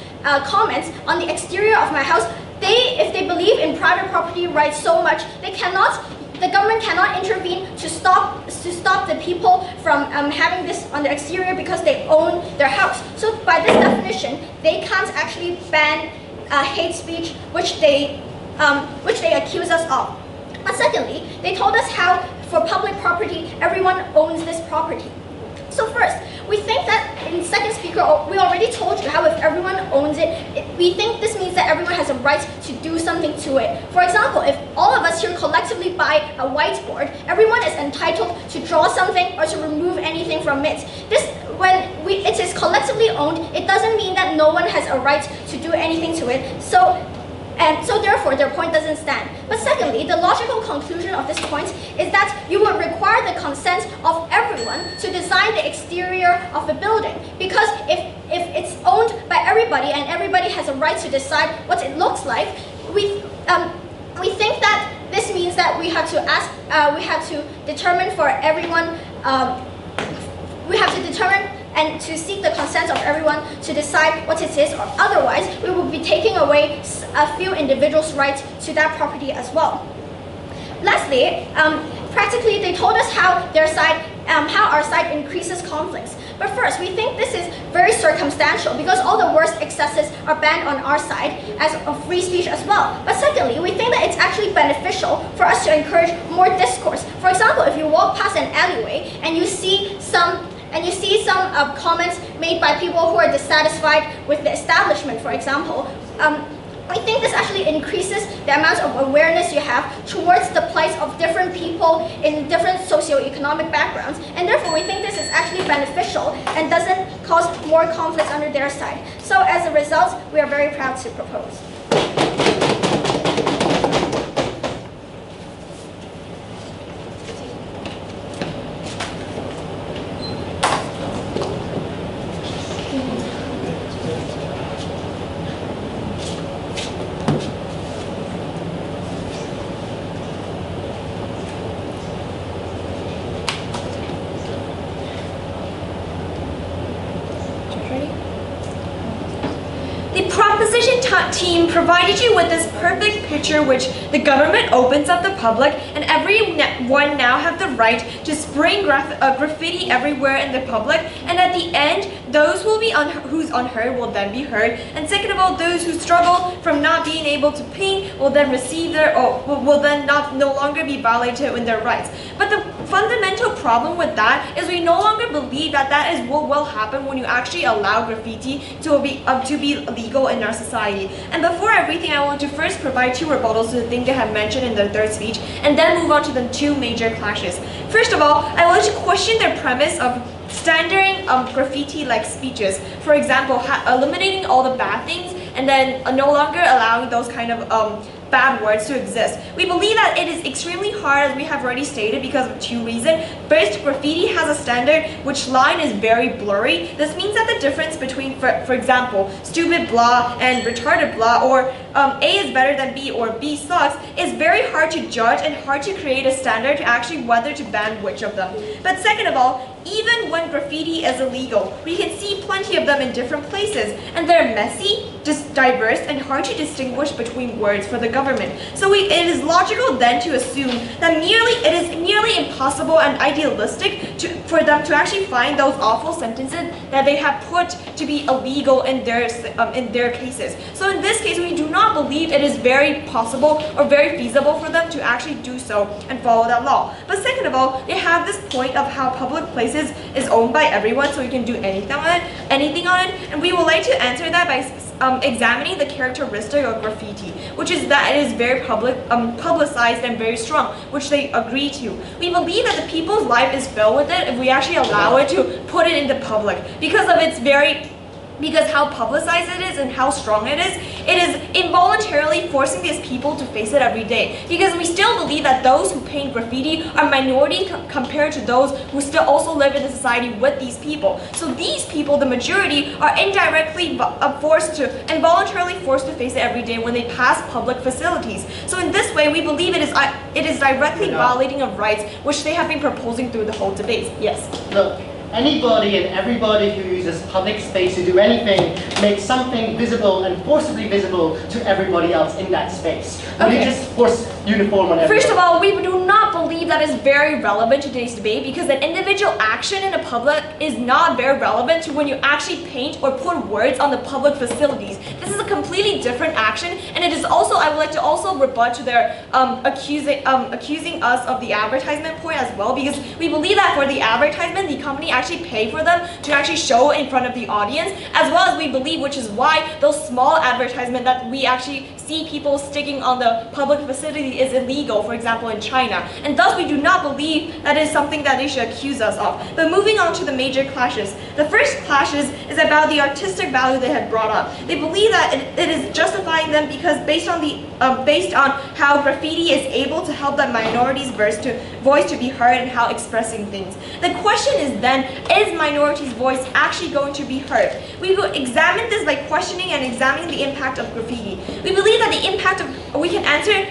comments on the exterior of my house, if they believe in private property rights so much, the government cannot intervene to stop the people from having this on their exterior because they own their house. So by this definition, they can't actually ban hate speech, which they accuse us of. But secondly, they told us how for public property, everyone owns this property. So first, we think that in second speaker, we already told you how if everyone owns it, we think this means that everyone has a right to do something to it. For example, if all of us here collectively buy a whiteboard, everyone is entitled to draw something or to remove anything from it. When it is collectively owned, it doesn't mean that no one has a right to do anything to it. So therefore, their point doesn't stand. But secondly, the logical conclusion of this point is that you would require the consent of everyone to design the exterior of a building. Because if it's owned by everybody and everybody has a right to decide what it looks like, we think that this means that we have to determine for everyone, and to seek the consent of everyone to decide what it is, or otherwise we will be taking away a few individuals' rights to that property as well. Lastly, practically they told us how our side increases conflicts. But first, we think this is very circumstantial because all the worst excesses are banned on our side as of free speech as well. But secondly, we think that it's actually beneficial for us to encourage more discourse. For example, if you walk past an alleyway and you see some comments made by people who are dissatisfied with the establishment, for example, I think this actually increases the amount of awareness you have towards the plight of different people in different socioeconomic backgrounds, and therefore we think this is actually beneficial and doesn't cause more conflicts under their side. So as a result, we are very proud to propose. proposition team provided you with this perfect picture which the government opens up the public and everyone now have the right to spray graffiti everywhere in the public, and at the end those who's unheard will then be heard, and second of all, those who struggle from not being able to paint will then receive their will then no longer be violated in their rights. But the fundamental problem with that is we no longer believe that that is what will happen when you actually allow graffiti to be legal in our society. And before everything, I want to first provide two rebuttals to the thing they have mentioned in their third speech, and then move on to the two major clashes. First of all, I want to question their premise of standarding graffiti-like speeches. For example, eliminating all the bad things and then no longer allowing those kind of bad words to exist. We believe that it is extremely hard, as we have already stated, because of two reasons. First, graffiti has a standard which line is very blurry. This means that the difference between, for example, stupid blah and retarded blah, or A is better than B or B sucks, is very hard to judge and hard to create a standard to actually whether to ban which of them. But second of all, even when graffiti is illegal, we can see plenty of them in different places, and they're messy, just diverse, and hard to distinguish between words for the government. So it is logical then to assume that it is nearly impossible and idealistic for them to actually find those awful sentences that they have put to be illegal in their cases. So in this case, we do not believe it is very possible or very feasible for them to actually do so and follow that law. But second of all, they have this point of how public places is owned by everyone, so you can do anything on it, and we would like to answer that by examining the characteristic of graffiti, which is that it is very publicized and very strong, which they agree to. We believe that the people's life is filled with it if we actually allow it to put it into public, because how publicized it is and how strong it is involuntarily forcing these people to face it every day. Because we still believe that those who paint graffiti are minority compared to those who still also live in the society with these people. So these people, the majority, are involuntarily forced to face it every day when they pass public facilities. So in this way, we believe it is directly violating of rights, which they have been proposing through the whole debate. Yes. Look, anybody and everybody who uses public space to do anything makes something visible and forcibly visible to everybody else in that space. Would you just force uniform on everybody? First of all, we do not believe that is very relevant to today's debate, because an individual action in the public is not very relevant to when you actually paint or put words on the public facilities. This is a completely different action, and it is also, I would like to also rebut to their accusing us of the advertisement point as well, because we believe that for the advertisement, the company actually pay for them to actually show in front of the audience, as well as we believe, which is why those small advertisements that we actually see people sticking on the public facility is illegal, for example in China, and thus we do not believe that is something that they should accuse us of. But moving on to the major clashes. The first clashes is about the artistic value they had brought up. They believe that it is justifying them because based on how graffiti is able to help the minorities' voice to be heard and how expressing things. The question is then, is minorities' voice actually going to be heard? We will examine this by questioning and examining the impact of graffiti. We believe that the impact of, we can answer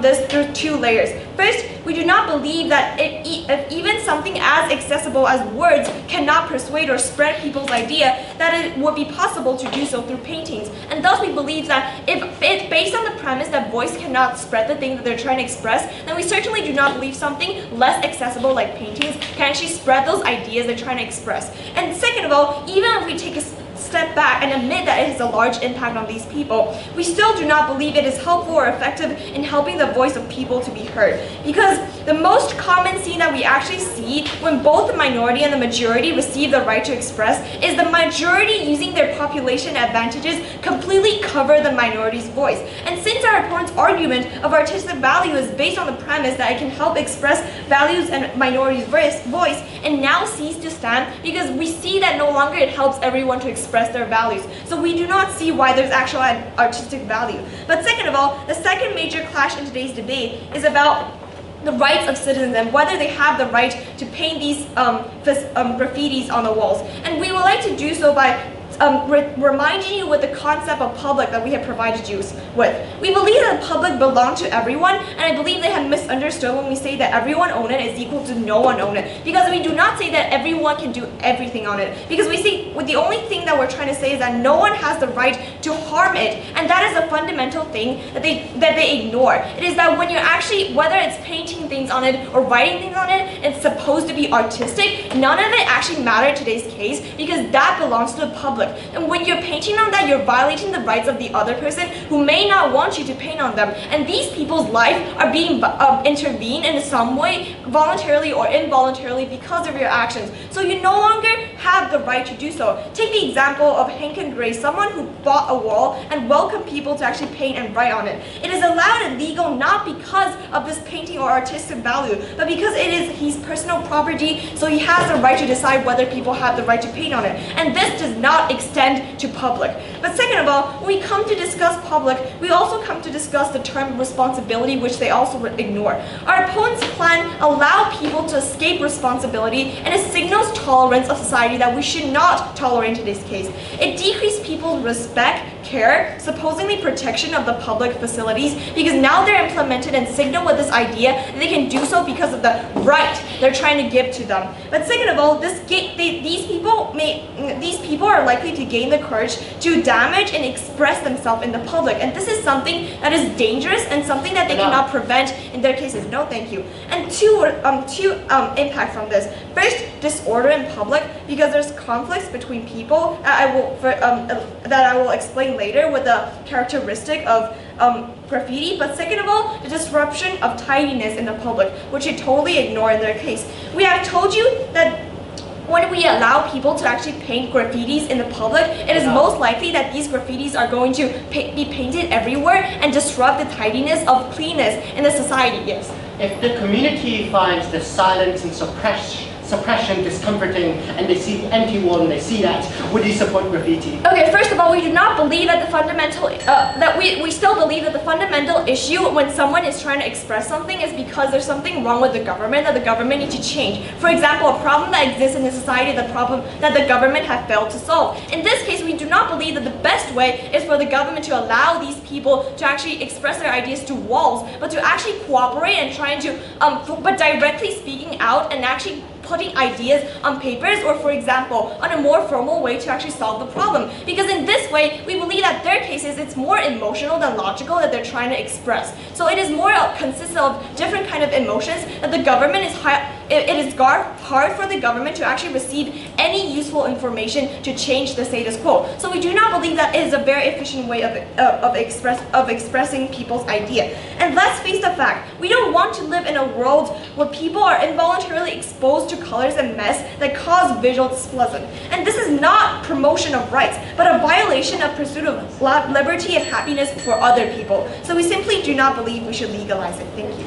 this through two layers. First, we do not believe that if even something as accessible as words cannot persuade or spread people's idea, that it would be possible to do so through paintings. And thus we believe that if it's based on the premise that voice cannot spread the thing that they're trying to express, then we certainly do not believe something less accessible like paintings can actually spread those ideas they're trying to express. And second of all, even if we take a step back and admit that it has a large impact on these people, we still do not believe it is helpful or effective in helping the voice of people to be heard. Because the most common scene that we actually see when both the minority and the majority receive the right to express is the majority using their population advantages completely cover the minority's voice. And since our opponent's argument of artistic value is based on the premise that it can help express values and minorities' voice, it now ceases to stand because we see that no longer it helps everyone to express their values. So we do not see why there's actual artistic value. But second of all, the second major clash in today's debate is about the rights of citizens and whether they have the right to paint these graffitis on the walls. And we would like to do so by reminding you with the concept of public that we have provided you with. We believe that the public belongs to everyone, and I believe they have misunderstood when we say that everyone own it is equal to no one own it. Because we do not say that everyone can do everything on it. Because we say the only thing that we're trying to say is that no one has the right to harm it, and that is a fundamental thing that they ignore. It is that when you're actually, whether it's painting things on it or writing things on it, it's supposed to be artistic. None of it actually matters in today's case because that belongs to the public. And when you're painting on that, you're violating the rights of the other person who may not want you to paint on them. And these people's lives are being intervened in some way, voluntarily or involuntarily, because of your actions. So you no longer have the right to do so. Take the example of Hank and Grace, someone who bought a wall and welcomed people to actually paint and write on it. It is allowed and legal not because of this painting or artistic value, but because it is his personal property, so he has the right to decide whether people have the right to paint on it. And this does not extend to public. But second of all, when we come to discuss public, we also come to discuss the term responsibility, which they also ignore. Our opponent's plan allows people to escape responsibility, and it signals tolerance of society that we should not tolerate in this case. It decreases people's respect, care, supposedly protection of the public facilities, because now they're implemented and signal with this idea that they can do so because of the right they're trying to give to them. But second of all, these people are likely to gain the courage to damage and express themselves in the public, and this is something that is dangerous and something that they cannot prevent in their cases. No, thank you. And two impact from this. First, disorder in public, because there's conflicts between people that I will explain later with the characteristic of graffiti. But second of all, the disruption of tidiness in the public, which they totally ignore in their case. We have told you that when we allow people to actually paint graffitis in the public, it is most likely that these graffitis are going to be painted everywhere and disrupt the tidiness of cleanness in the society. Yes. If the community finds the silence and suppression discomforting, and they see empty wall and they see that, would you support graffiti? Okay, first of all, we do not believe that the fundamental we still believe that the fundamental issue when someone is trying to express something is because there's something wrong with the government that the government needs to change. For example, a problem that exists in the society, the problem that the government have failed to solve. In this case, we do not believe that the best way is for the government to allow these people to actually express their ideas to walls, but to actually cooperate and trying to but directly speaking out and actually putting ideas on papers, or for example, on a more formal way to actually solve the problem. Because in this way, we believe that their cases, it's more emotional than logical that they're trying to express. So it is more consists of different kind of emotions that the government is it is hard for the government to actually receive any useful information to change the status quo. So we do not believe that it is a very efficient way of expressing people's idea. And let's face the fact, we don't want to live in a world where people are involuntarily exposed to colors and mess that cause visual displeasure. And this is not promotion of rights, but a violation of pursuit of liberty and happiness for other people. So we simply do not believe we should legalize it. Thank you.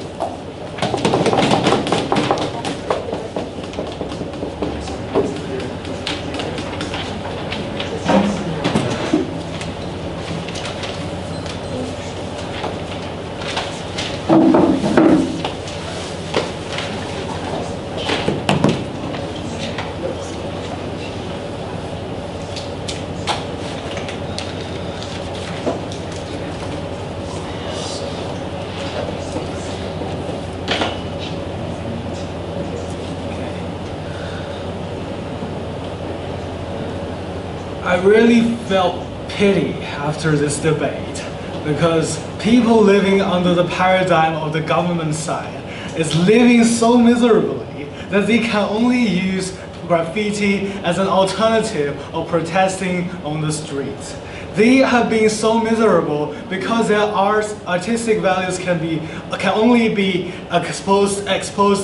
I really felt pity after this debate, because people living under the paradigm of the government side is living so miserably that they can only use graffiti as an alternative of protesting on the streets. They have been so miserable because their artistic values can only be exposed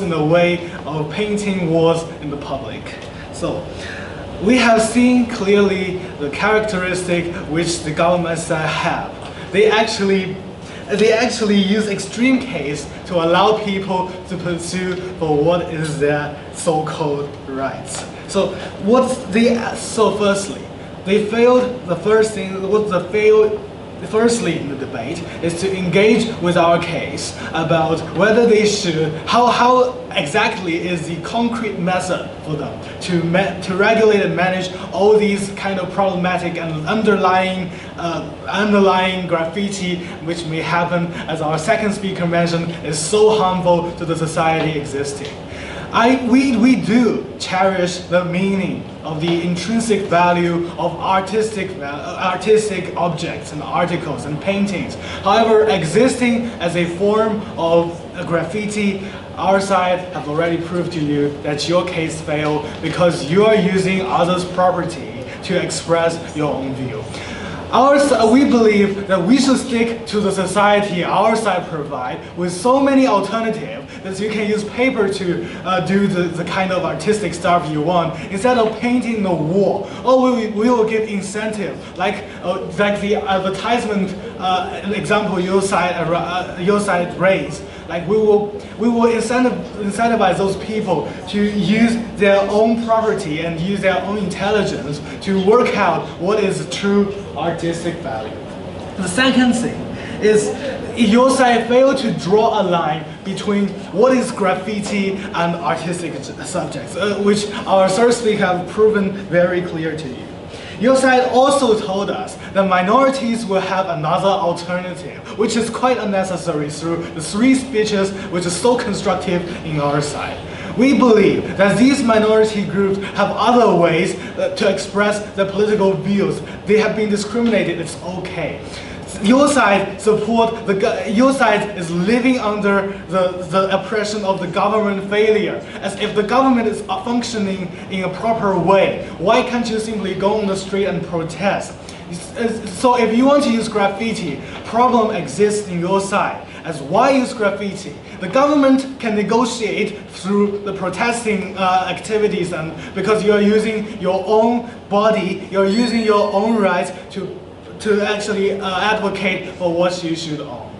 in the way of painting walls in the public. So we have seen clearly the characteristic which the government side have. They actually use extreme case to allow people to pursue for what is their so-called rights. So firstly, they failed. The first thing was the firstly in the debate is to engage with our case about whether they should, how exactly is the concrete method for them to regulate and manage all these kind of problematic and underlying graffiti which may happen, as our second speaker mentioned, is so harmful to the society existing. We do cherish the meaning of the intrinsic value of artistic objects and articles and paintings. However, existing as a form of graffiti, our side have already proved to you that your case failed because you are using others' property to express your own view. We believe that we should stick to the society our side provide with so many alternatives that you can use paper to do the kind of artistic stuff you want instead of painting the wall. Or we will give incentive like the advertisement example your side raised. Like we will incentivize those people to use their own property and use their own intelligence to work out what is true artistic value. The second thing is your side failed to draw a line between what is graffiti and artistic subjects, which our third speaker have proven very clear to you. Your side also told us that minorities will have another alternative, which is quite unnecessary through the three speeches, which is so constructive in our side. We believe that these minority groups have other ways to express their political views. They have been discriminated, it's okay. Your side your side is living under the oppression of the government failure, as if the government is functioning in a proper way. Why can't you simply go on the street and protest? So if you want to use graffiti, problem exists in your side. As why use graffiti? The government can negotiate through the protesting activities, and because you are using your own body, you're using your own rights to actually advocate for what you should own.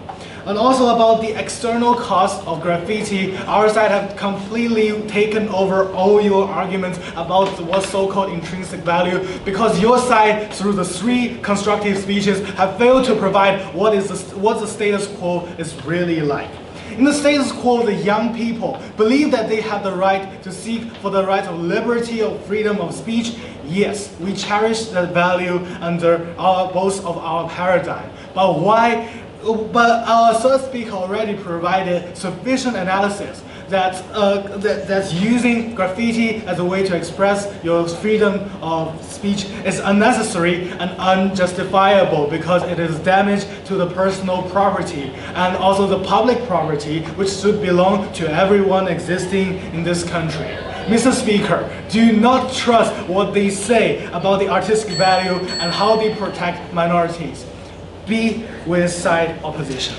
And also about the external cost of graffiti, our side have completely taken over all your arguments about what's so-called intrinsic value, because your side, through the three constructive speeches, have failed to provide what the status quo is really like. In the status quo, the young people believe that they have the right to seek for the right of liberty or freedom of speech. Yes, we cherish that value under both of our paradigm. But why? But our third speaker already provided sufficient analysis that's using graffiti as a way to express your freedom of speech is unnecessary and unjustifiable because it is damage to the personal property and also the public property, which should belong to everyone existing in this country. Mr. Speaker, do not trust what they say about the artistic value and how they protect minorities. Be with side opposition.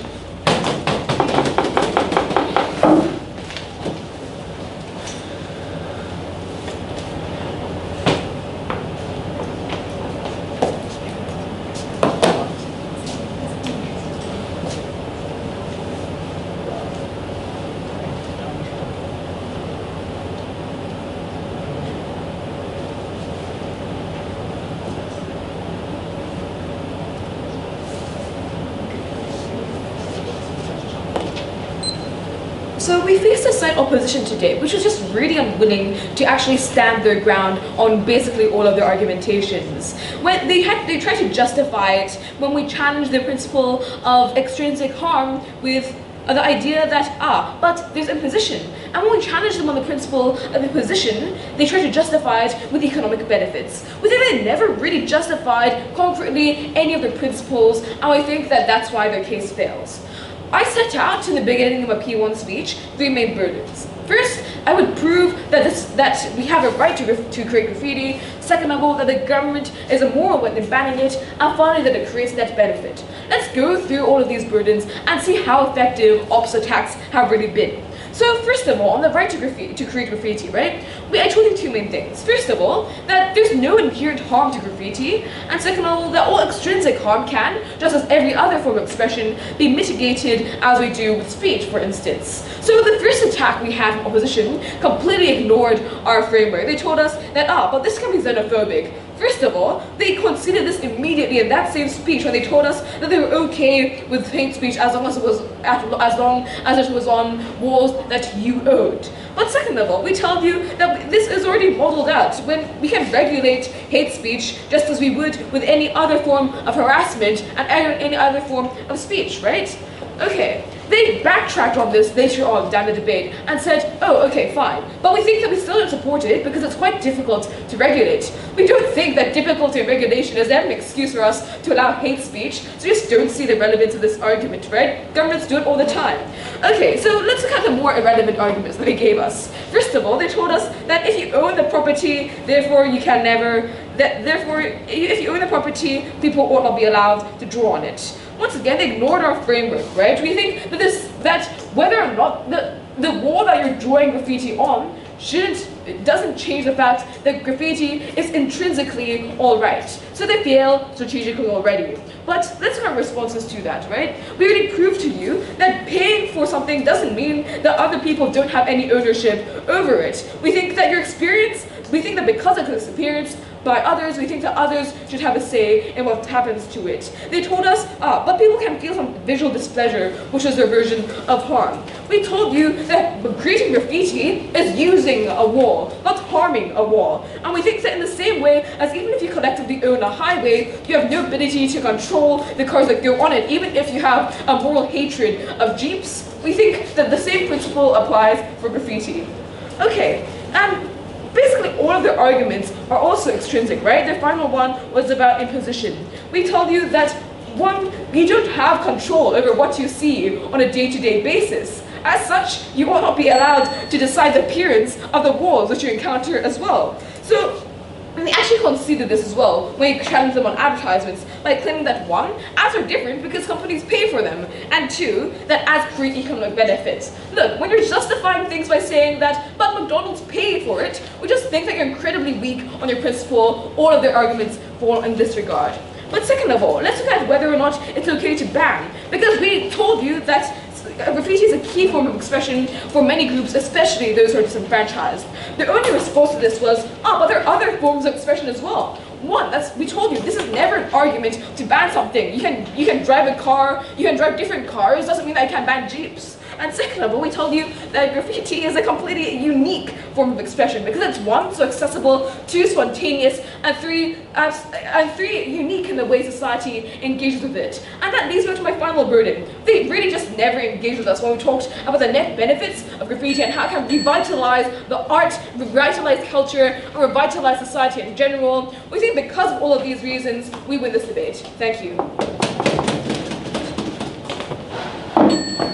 So we faced a side opposition today, which was just really unwilling to actually stand their ground on basically all of their argumentations. When they tried to justify it when we challenged the principle of extrinsic harm with the idea that, but there's imposition. And when we challenged them on the principle of imposition, they tried to justify it with economic benefits. We think they never really justified concretely any of the principles, and I think that that's why their case fails. I set out in the beginning of a P1 speech 3 main burdens. First, I would prove that we have a right to create graffiti. Second of all, that the government is immoral when they're banning it. And finally, that it creates net benefit. Let's go through all of these burdens and see how effective ops attacks have really been. So first of all, on the right to create graffiti, right? I told you 2 main things. First of all, that there's no inherent harm to graffiti, and second of all, that all extrinsic harm can, just as every other form of expression, be mitigated as we do with speech, for instance. So the first attack we had from opposition completely ignored our framework. They told us that, but this can be xenophobic. First of all, they conceded this immediately in that same speech when they told us that they were okay with hate speech as long as it was on walls that you owned. But second of all, we tell you that this is already modeled out when we can regulate hate speech just as we would with any other form of harassment and any other form of speech, right? Okay, they backtracked on this later on down the debate and said, oh, okay, fine. But we think that we still don't support it because it's quite difficult to regulate. We don't think that difficulty in regulation is ever an excuse for us to allow hate speech, so we just don't see the relevance of this argument, right? Governments do it all the time. Okay, so let's look at the more irrelevant arguments that they gave us. First of all, they told us that if you own the property, therefore you can never, if you own the property, people ought not be allowed to draw on it. Once again, they ignored our framework, right? We think that whether or not the wall that you're drawing graffiti on doesn't change the fact that graffiti is intrinsically alright. So they fail strategically already. But let's look at our responses to that, right? We already proved to you that paying for something doesn't mean that other people don't have any ownership over it. We think that because of this experience by others, we think that others should have a say in what happens to it. They told us, but people can feel some visual displeasure, which is their version of harm. We told you that creating graffiti is using a wall, not harming a wall. And we think that in the same way as even if you collectively own a highway, you have no ability to control the cars that go on it, even if you have a moral hatred of Jeeps. We think that the same principle applies for graffiti. Okay, and basically all of their arguments are also extrinsic, right? Their final one was about imposition. We told you that, one, you don't have control over what you see on a day-to-day basis. As such, you will not be allowed to decide the appearance of the walls that you encounter as well. So, they actually conceded this as well when you challenge them on advertisements by claiming that one, ads are different because companies pay for them, and two, that ads create economic benefits. Look, when you're justifying things by saying that, but McDonald's paid for it, we just think that you're incredibly weak on your principle. All of their arguments fall in this regard. But second of all, let's look at whether or not it's okay to ban, because we told you that graffiti is a key form of expression for many groups, especially those who are disenfranchised. The only response to this was, but there are other forms of expression as well. One, we told you, this is never an argument to ban something. You can drive a car, you can drive different cars, doesn't mean that you can ban Jeeps. And second of all, we told you that graffiti is a completely unique form of expression because it's one, so accessible, two, spontaneous, and three, unique in the way society engages with it. And that leads me to my final burden. They really just never engaged with us when we talked about the net benefits of graffiti and how it can revitalize the art, revitalize culture, and revitalize society in general. We think because of all of these reasons, we win this debate. Thank you.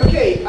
Okay,